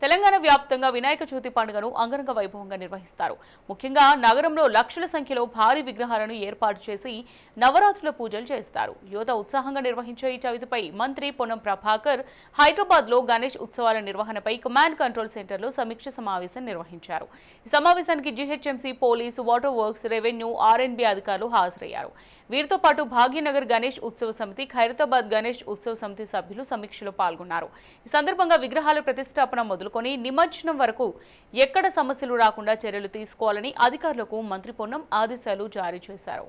తెలంగాణ వ్యాప్తంగా వినాయక చవితి పండుగను అంగరంగ వైభవంగా నిర్వహిస్తారు. ముఖ్యంగా నగరంలో లక్షల సంఖ్యలో భారీ విగ్రహాలను ఏర్పాటు చేసి నవరాత్రుల పూజలు చేస్తారు. యువత ఉత్సాహంగా నిర్వహించే ఈ చవితిపై మంత్రి పొన్నం ప్రభాకర్ హైదరాబాద్లో గణేష్ ఉత్సవాల నిర్వహణపై కమాండ్ కంట్రోల్ సెంటర్లో సమీక్ష సమావేశం నిర్వహించారు. ఈ సమావేశానికి GHMC, police, water works, revenue, R&B అధికారులు హాజరయ్యారు. వీరితో పాటు భాగ్యనగర్ గణేష్ ఉత్సవ సమితి, ఖైరతాబాద్ గణేష్ ఉత్సవ సమితి సభ్యులు సమీక్షలో పాల్గొన్నారు. ఈ సందర్భంగా విగ్రహాల ప్రతిష్టాపన మొదలుకొని నిమజ్జనం వరకు ఎక్కడ సమస్యలు రాకుండా చర్యలు తీసుకోవాలని అధికారులకు మంత్రి పొన్నం ఆదేశాలు జారీ చేశారు.